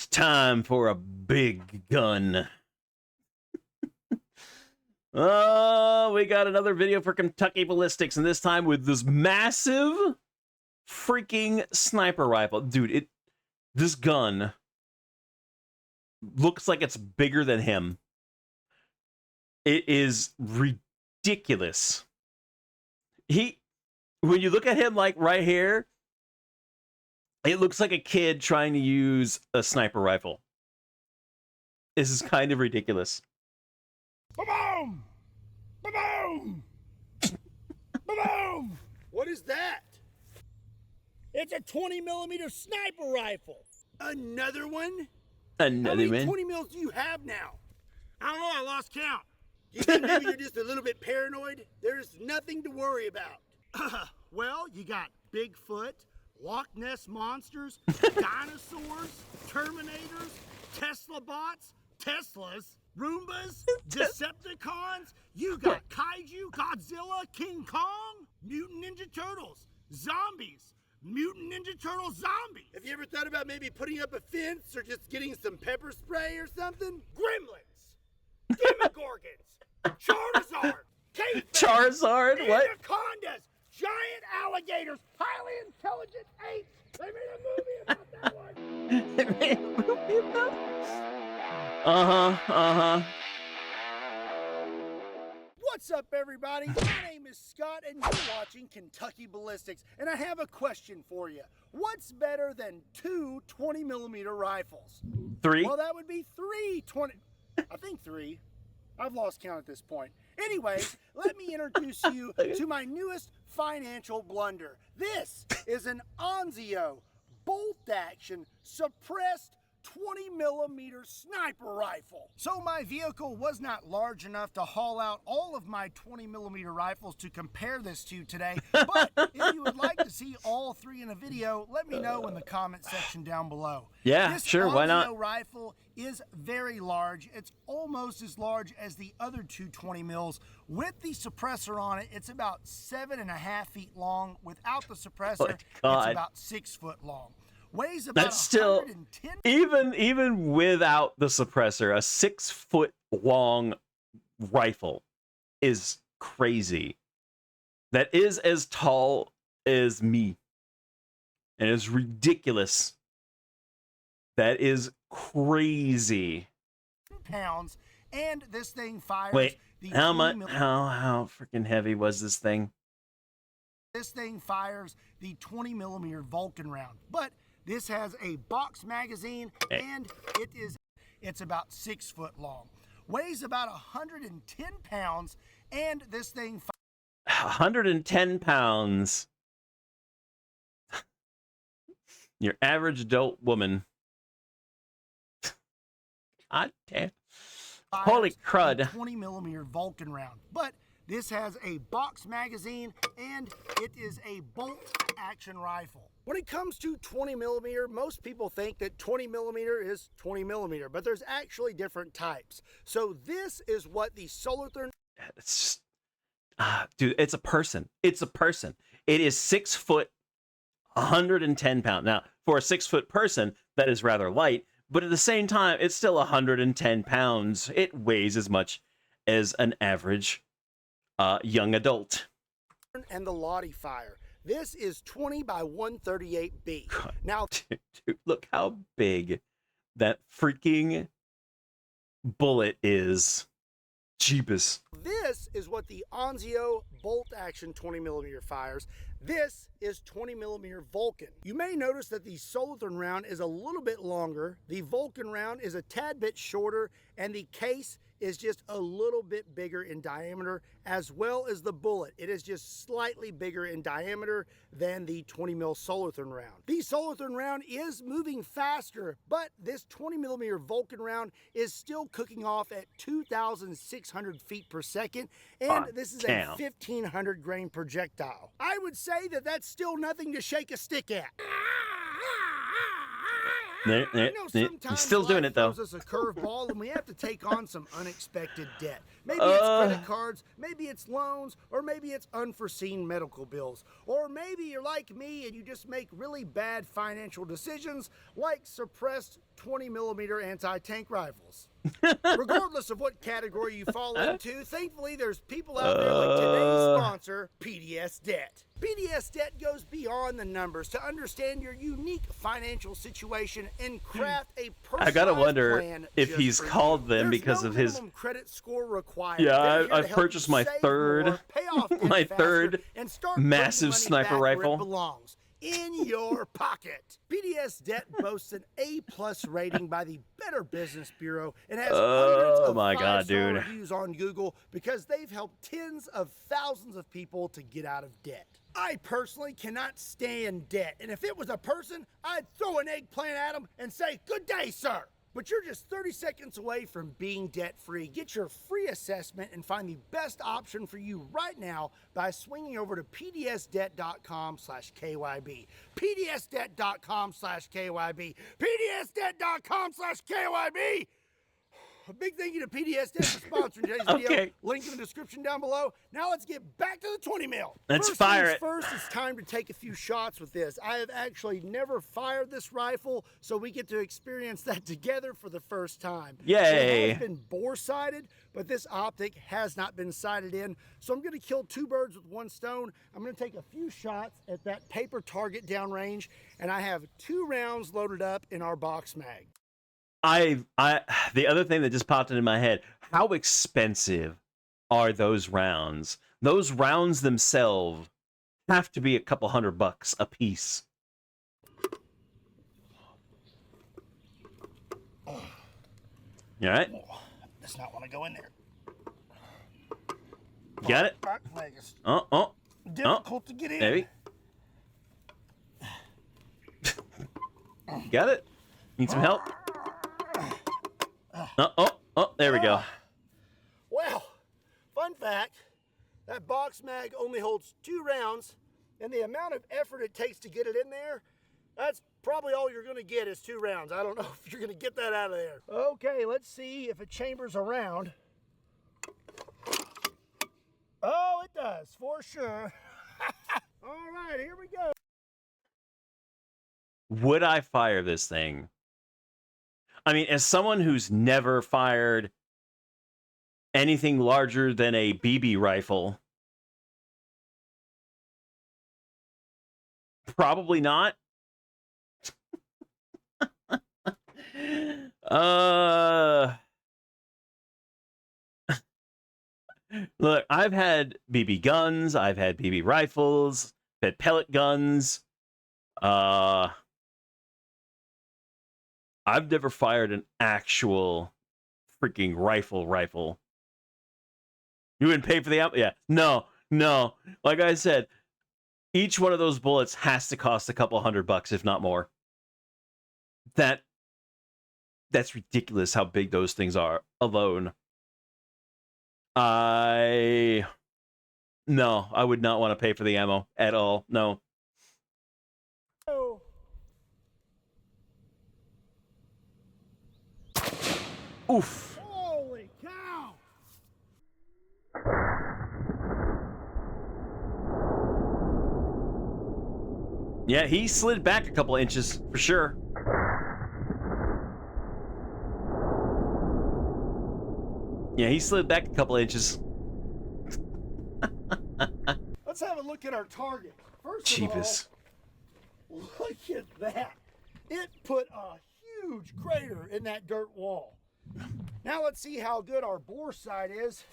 It's time for a big gun. Oh, we got another video for Kentucky Ballistics, and this time with this massive freaking sniper rifle. Dude, this gun looks like it's bigger than him. It is ridiculous. When you look at him like right here, it looks like a kid trying to use a sniper rifle. This is kind of ridiculous. Ba-boom! Ba-boom! Ba-boom! What is that? It's a 20mm sniper rifle. Another one? Another How many one? 20 mils do you have now? I don't know, I lost count. You think maybe you're just a little bit paranoid? There's nothing to worry about. Well, you got Bigfoot, Loch Ness monsters, dinosaurs, Terminators, Tesla bots, Teslas, Roombas, Decepticons. You got Kaiju, Godzilla, King Kong, Mutant Ninja Turtles, zombies, Mutant Ninja Turtle zombies. Have you ever thought about maybe putting up a fence or just getting some pepper spray or something? Gremlins, Demogorgons, Charizard, Cavemen, Charizard? What? Anacondas, giant alligators, highly intelligent apes. They made a movie about that one. They made a movie about it? What's up, everybody? My name is Scott, and you're watching Kentucky Ballistics, and I have a question for you. What's better than two 20mm rifles? 3? Well, that would be I think 3. I've lost count at this point. Anyways, let me introduce you to my newest financial blunder. This is an Onzio bolt-action suppressed 20mm sniper rifle. So my vehicle was not large enough to haul out all of my 20mm rifles to compare this to today, but if you would like to see all 3 in a video, let me know in the comment section down below. Yeah, this sure, why not? This rifle is very large. It's almost as large as the other two 20 mils. With the suppressor on it, it's about 7.5 feet long. Without the suppressor, it's about 6 foot long. Weighs about That's still 110. even without the suppressor, a 6 foot long rifle is crazy. That is as tall as me, and it's ridiculous. That is crazy. Pounds, and this thing fires. Wait, the how much? How freaking heavy was this thing? This thing fires the 20mm Vulcan round, but this has a box magazine, and it's about 6 foot long. Weighs about 110 pounds, and this thing 110 pounds. Your average adult woman. God damn. Holy crud. 20mm Vulcan round, but this has a box magazine, and it is a bolt-action rifle. When it comes to 20mm, most people think that 20mm is 20mm, but there's actually different types. So this is what the Solartherm... It's just, dude, it's a person. It's a person. It is 6 foot, 110 pounds. Now, for a 6 foot person, that is rather light, but at the same time, it's still 110 pounds. It weighs as much as an average young adult. And the Lottie Fire. This is 20 by 138B. God, now, dude, look how big that freaking bullet is. Jeebus. This is what the Onzio bolt-action 20mm fires. This is 20mm Vulcan. You may notice that the Solartherm round is a little bit longer, the Vulcan round is a tad bit shorter, and the case is just a little bit bigger in diameter, as well as the bullet. It is just slightly bigger in diameter than the 20mm Solartherm round. The Solartherm round is moving faster, but this 20mm Vulcan round is still cooking off at 2,600 feet per second, and this is a 1,500 grain projectile. I would say that that's still nothing to shake a stick at. He's still doing it though. Throws us a curveball, and we have to take on some unexpected debt. Maybe it's credit cards, maybe it's loans, or maybe it's unforeseen medical bills. Or maybe you're like me and you just make really bad financial decisions, like suppressed 20 millimeter anti-tank rifles. Regardless of what category you fall into, thankfully there's people out there like today's sponsor, PDS Debt. PDS Debt goes beyond the numbers to understand your unique financial situation and craft a personalized I gotta wonder plan if he's called them because of his credit score required. Yeah, I've purchased my third and start massive sniper rifle. It belongs in your pocket. PDS Debt boasts an A+ rating by the Better Business Bureau and has hundreds of five-star reviews on Google because they've helped tens of thousands of people to get out of debt. I personally cannot stand debt, and if it was a person, I'd throw an eggplant at them and say, "Good day, sir." But you're just 30 seconds away from being debt-free. Get your free assessment and find the best option for you right now by swinging over to pdsdebt.com/KYB. pdsdebt.com/KYB. pdsdebt.com/KYB. A big thank you to PDS Debt for sponsoring today's video. Link in the description down below. Now let's get back to the 20 mil. Let's fire it. First, it's time to take a few shots with this. I have actually never fired this rifle, so we get to experience that together for the first time. Yay. It has been bore-sighted, but this optic has not been sighted in. So I'm going to kill two birds with one stone. I'm going to take a few shots at that paper target downrange, and I have 2 rounds loaded up in our box mag. The other thing that just popped into my head, how expensive are those rounds? Those rounds themselves have to be a couple $100 a piece. You all right? Does not want to go in there. Got it? Difficult to get in. Maybe. Got it? Need some help? There we go. Well, fun fact, that box mag only holds 2 rounds, and the amount of effort it takes to get it in there, that's probably all you're going to get is 2 rounds. I don't know if you're going to get that out of there. Okay, let's see if it chambers around. Oh, it does, for sure. All right, here we go. Would I fire this thing? I mean, as someone who's never fired anything larger than a BB rifle, probably not. Look, I've had BB guns, I've had BB rifles, I've had pellet guns. I've never fired an actual freaking rifle. You wouldn't pay for the ammo? Yeah. No. Like I said, each one of those bullets has to cost a couple $100, if not more. That's ridiculous how big those things are alone. I would not want to pay for the ammo at all. No. Oof. Holy cow! Yeah, he slid back a couple inches for sure. Yeah, he slid back a couple inches. Let's have a look at our target. First Cheapest. of all, look at that. It put a huge crater in that dirt wall. Now let's see how good our bore sight is.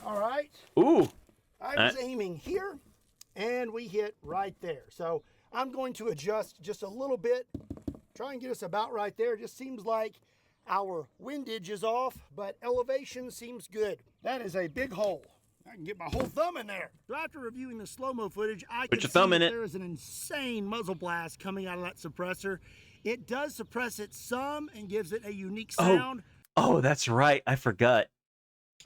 All right. Ooh. I was aiming here, and we hit right there. So I'm going to adjust just a little bit, try and get us about right there. It just seems like our windage is off, but elevation seems good. That is a big hole. I can get my whole thumb in there. So after reviewing the slow-mo footage, I can see that there is an insane muzzle blast coming out of that suppressor. It does suppress it some and gives it a unique sound. Oh, that's right. I forgot.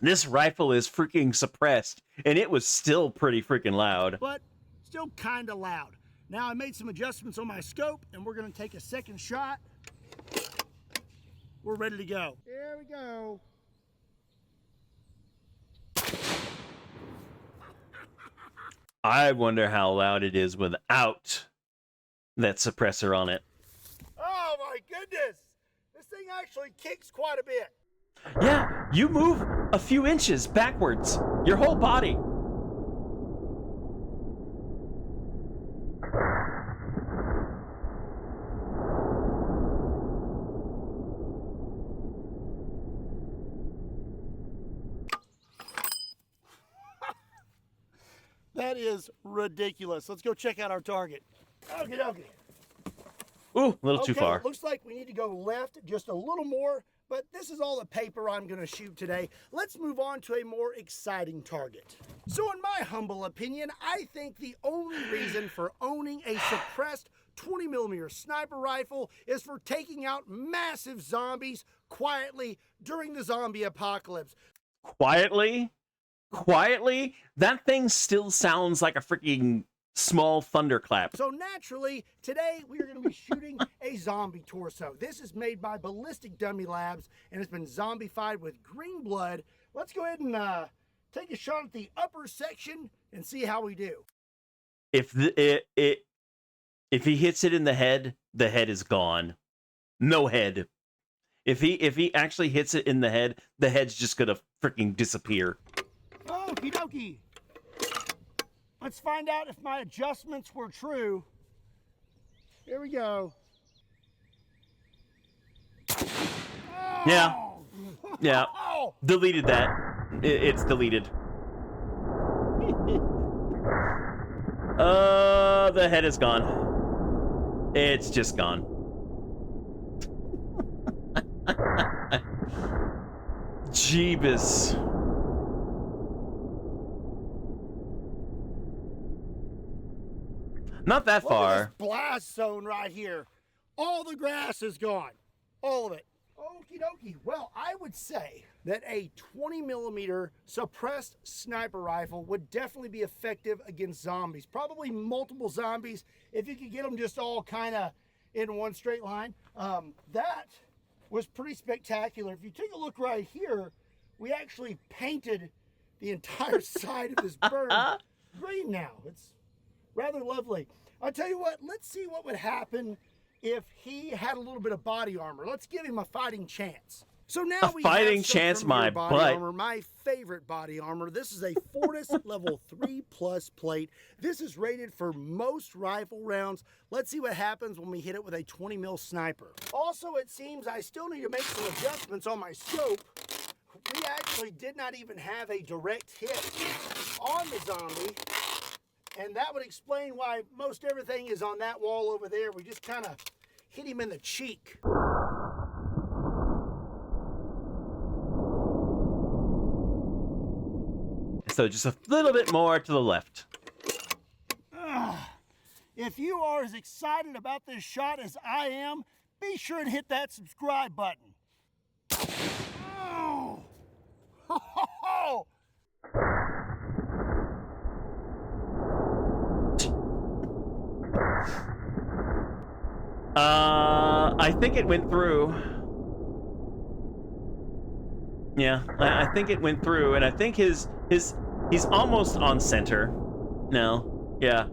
This rifle is freaking suppressed, and it was still pretty freaking loud. But still kind of loud. Now I made some adjustments on my scope, and we're going to take a second shot. We're ready to go. Here we go. I wonder how loud it is without that suppressor on it. Oh my my goodness. This thing actually kicks quite a bit. Yeah, you move a few inches backwards. Your whole body. That is ridiculous. Let's go check out our target. Okie dokie. Ooh, a little too far. Looks like we need to go left just a little more, but this is all the paper I'm going to shoot today. Let's move on to a more exciting target. So in my humble opinion, I think the only reason for owning a suppressed 20mm sniper rifle is for taking out massive zombies quietly during the zombie apocalypse. Quietly? Quietly? That thing still sounds like a freaking small thunderclap. So naturally, today we are going to be shooting a zombie torso. This is made by Ballistic Dummy Labs, and it's been zombified with green blood. Let's go ahead and take a shot at the upper section and see how we do. If he hits it in the head is gone. No head. If he actually hits it in the head's just gonna freaking disappear. Okie dokie. Let's find out if my adjustments were true. Here we go. Yeah. Oh. Yeah. Deleted that. It's deleted. The head is gone. It's just gone. Jeebus. Not that far. Look at this blast zone right here. All the grass is gone. All of it. Okie dokie. Well, I would say that a 20mm suppressed sniper rifle would definitely be effective against zombies. Probably multiple zombies if you could get them just all kind of in one straight line. That was pretty spectacular. If you take a look right here, we actually painted the entire side of this bird green now. It's rather lovely. I'll tell you what, let's see what would happen if he had a little bit of body armor. Let's give him a fighting chance. So now we fighting have chance, my body butt. armor, my favorite body armor. This is a Fortis level 3+ plate. This is rated for most rifle rounds. Let's see what happens when we hit it with a 20mm sniper. Also, it seems I still need to make some adjustments on my scope. We actually did not even have a direct hit on the zombie. And that would explain why most everything is on that wall over there. We just kind of hit him in the cheek. So just a little bit more to the left. If you are as excited about this shot as I am, be sure and hit that subscribe button. Oh. I think it went through. Yeah, I think it went through, and I think he's almost on center. No, yeah.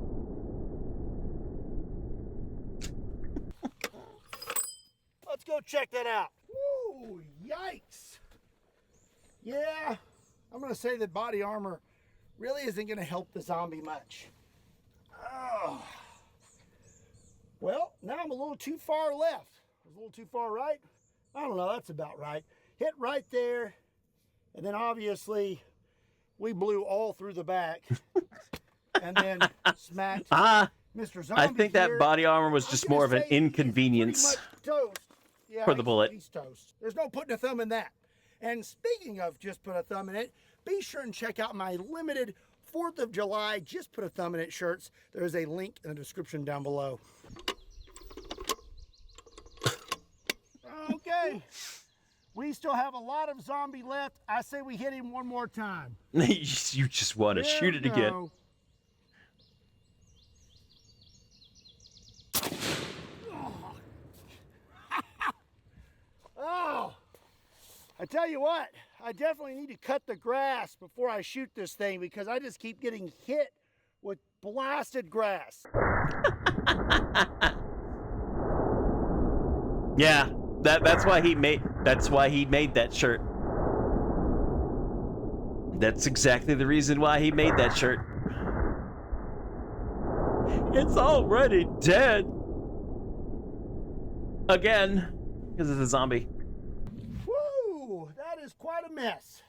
Let's go check that out. Woo, yikes. Yeah, I'm gonna say that body armor really isn't gonna help the zombie much. Oh. Well, now I'm a little too far left. I was a little too far right. I don't know, that's about right. Hit right there, and then obviously we blew all through the back, and then smacked Mr. Zombie. I think that body armor was just more of an inconvenience for the bullet. He's toast. There's no putting a thumb in that. And speaking of just put a thumb in it, be sure and check out my limited 4th of July Just Put a Thumb in It shirts. There's a link in the description down below. Okay. We still have a lot of zombie left. I say we hit him one more time. You just want to shoot it again. Oh, I tell you what, I definitely need to cut the grass before I shoot this thing because I just keep getting hit with blasted grass. Yeah, that's why he made that shirt. That's exactly the reason why he made that shirt. It's already dead. Again, because it's a zombie. Woo! That is quite a mess.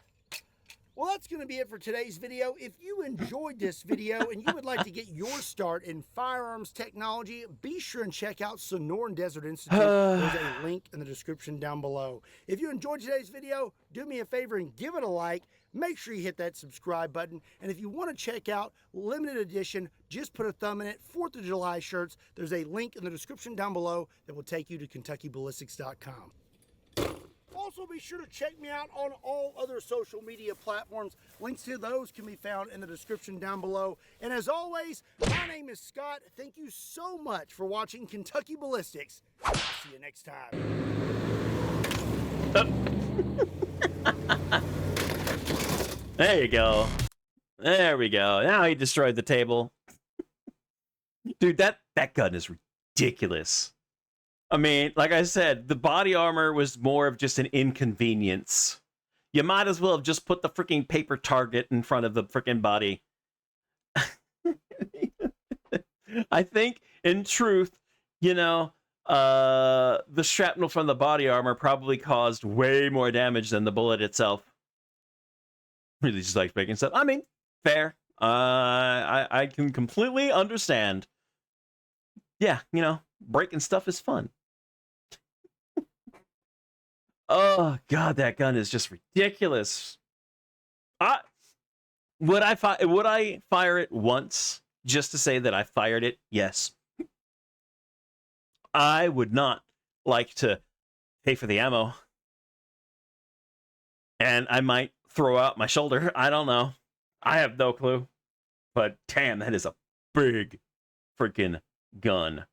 Well, that's going to be it for today's video. If you enjoyed this video and you would like to get your start in firearms technology, be sure and check out Sonoran Desert Institute. There's a link in the description down below. If you enjoyed today's video, do me a favor and give it a like. Make sure you hit that subscribe button. And if you want to check out limited edition, just put a thumb in it, 4th of July shirts, there's a link in the description down below that will take you to KentuckyBallistics.com. Also, be sure to check me out on all other social media platforms. Links to those can be found in the description down below. And as always, my name is Scott. Thank you so much for watching Kentucky Ballistics. I'll see you next time. There you go. There we go. Now he destroyed the table. Dude, that gun is ridiculous. I mean, like I said, the body armor was more of just an inconvenience. You might as well have just put the freaking paper target in front of the freaking body. I think, in truth, you know, the shrapnel from the body armor probably caused way more damage than the bullet itself. Really just like making stuff. I mean, fair. I can completely understand. Yeah, you know, breaking stuff is fun. Oh God, that gun is just ridiculous. Would I fire it once just to say that I fired it? Yes. I would not like to pay for the ammo, and I might throw out my shoulder. I don't know. I have no clue. But damn, that is a big freaking gun.